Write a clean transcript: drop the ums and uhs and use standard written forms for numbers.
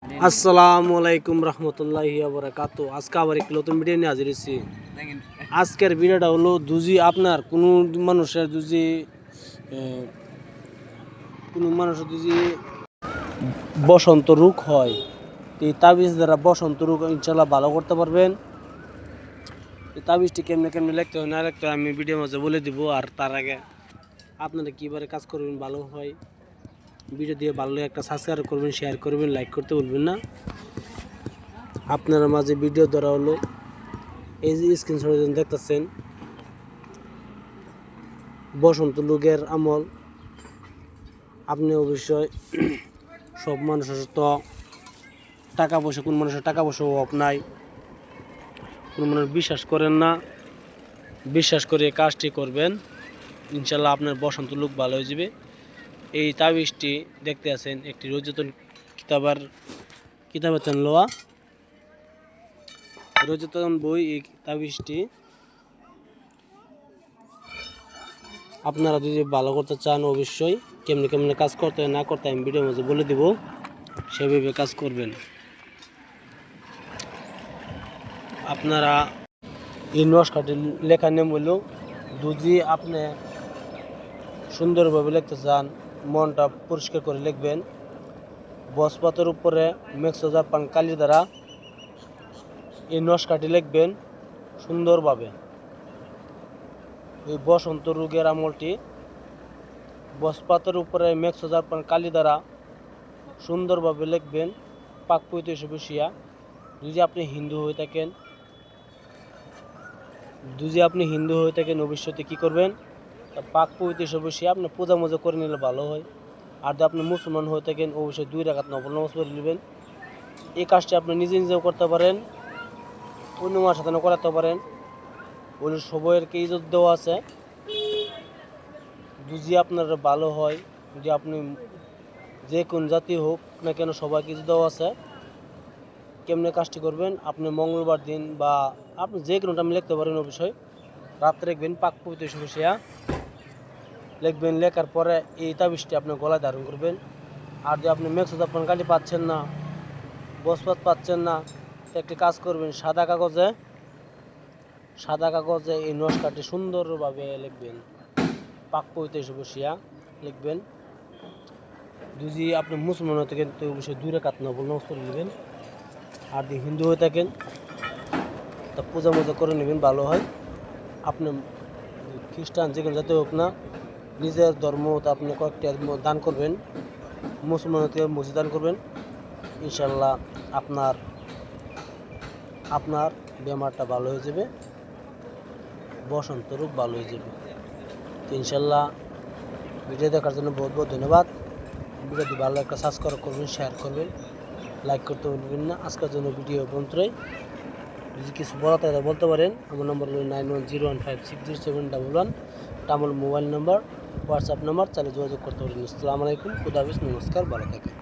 আসসালামু আলাইকুম রহমতুল্লাহি ওয়া বারাকাতু। আজকে আবার একটি নতুন ভিডিও নিয়ে হাজির হয়েছি। আজকের ভিডিওটা হলো যদি আপনার কোনো মানুষের যদি বসন্ত রোগ হয়, এই তাবিজ দ্বারা বসন্ত রোগ ইনশাল্লাহ ভালো করতে পারবেন। এই তাবিজটি কেমনে কেমনে লিখতে হয় না লিখতে হয় আমি ভিডিওর মাঝে বলে দিব। আর তার আগে আপনারা কীভাবে কাজ করবেন ভালো হয়, ভিডিও দিয়ে ভালো একটা সাবস্ক্রাইব করবেন, শেয়ার করবেন, লাইক করতে বলবেন না। আপনার মাঝে ভিডিও ধরা হলো এই যে স্ক্রিনশটে দেখতেছেন, বসন্ত রোগের আমল। আপনি অবশ্যই সব মানুষের তো টাকা পয়সা, কোন মানুষের টাকা পয়সা অভাব নাই, কোন মানুষ বিশ্বাস করেন না, বিশ্বাস করে কাজটি করবেন, ইনশাল্লাহ আপনার বসন্ত রোগ ভালো হয়ে যাবে। এই তাবিজটি দেখতে আছেন একটি রজতন কিতাবের লোয়া রজতন বই। এই তাবিজটি আপনারা যদি ভালো করতে চান অবশ্যই কেমনে কেমনে কাজ করতে হয় না করতে আমি ভিডিওর মধ্যে বলে দিব, সেভাবে কাজ করবেন। আপনারা এই নকশাটি লেখা নেম হলো, যদি আপনি সুন্দরভাবে লিখতে চান, মনটা পরিষ্কার করে লিখবেন। বসপাতের উপরে মেক্সোজার পান কালি দ্বারা এই নকশাটি লিখবেন সুন্দরভাবে। এই বসন্ত রোগের আমলটি বসপাতের উপরে মেক্সোজার পান কালি দ্বারা সুন্দরভাবে লিখবেন, পাক পবিত্র হিসেবে বসিয়া। যদি আপনি হিন্দু হয়ে থাকেন ভবিষ্যতে কী করবেন, পাক পবিত্র হিসেবে বসিয়া আপনি পূজা মজা করে নিলে ভালো হয়। আর যদি আপনি মুসলমান হয়ে থাকেন অবশ্যই 2 রাকাত নফল নামাজ পড়ে নেবেন। এই কাজটি আপনি নিজে নিজেও করতে পারেন, অন্য মানুষের সাথে করাতে পারেন। বলে সবাইকে ইজ্জত দেওয়া আছে। যদি আপনার ভালো হয়, যদি আপনি যে কোন জাতি হোক না কেন সবাইকে ইজ্জত দেওয়া আছে। কেমনে কাজটি করবেন, আপনি মঙ্গলবার দিন বা আপনি যে কোনো টাইমে লিখতে পারেন। অবশ্যই রাত্রে লিখবেন, পাক পবিত্র বসিয়া লিখবেন। লেখার পরে এই তাবিজটি আপনি গলায় ধারণ করবেন। আর যদি আপনি মেক্সোজার পান কালি পাচ্ছেন না, বসপাত পাচ্ছেন না, তো একটি কাজ করবেন, সাদা কাগজে এই নকশাটি সুন্দরভাবে লিখবেন, পাক পবিত্র বসিয়া লিখবেন। যদি আপনি মুসলমান হয়ে থাকেন তো অবশ্যই 2 রাকাত নফল নামাজ পড়ে নেবেন। আর যদি হিন্দু হয়ে থাকেন তা পূজা মজা করে নেবেন, ভালো হয়। আপনি খ্রিস্টান যে কোনো জাতি হোক না, নিজের ধর্ম তো আপনি কয়েকটা দান করবেন, মুসলমান হতে মসজিদ দান করবেন। ইনশাল্লাহ আপনার বেমারটা ভালো হয়ে যাবে, বসন্ত রোগ ভালো হয়ে যাবে। তো ইনশাল্লাহ ভিডিও দেখার জন্য বহুত বহুত ধন্যবাদ। ভিডিওটি ভালো একটা সাবস্ক্রাইব করবেন, শেয়ার করবেন, লাইক করতে ভুলবেন না। আজকের জন্য ভিডিও বন্ধুরাই, যদি কিছু বলা থাকে বলতে পারেন। আমার নম্বর হলো 9101560711। এটা আমার মোবাইল নাম্বার, হোয়াটসঅ্যাপ নাম্বার, চাইলে যোগাযোগ করতে পারেন। আসসালামু আলাইকুম, খুদা হাফেজ, নমস্কার, ভালো থাকেন।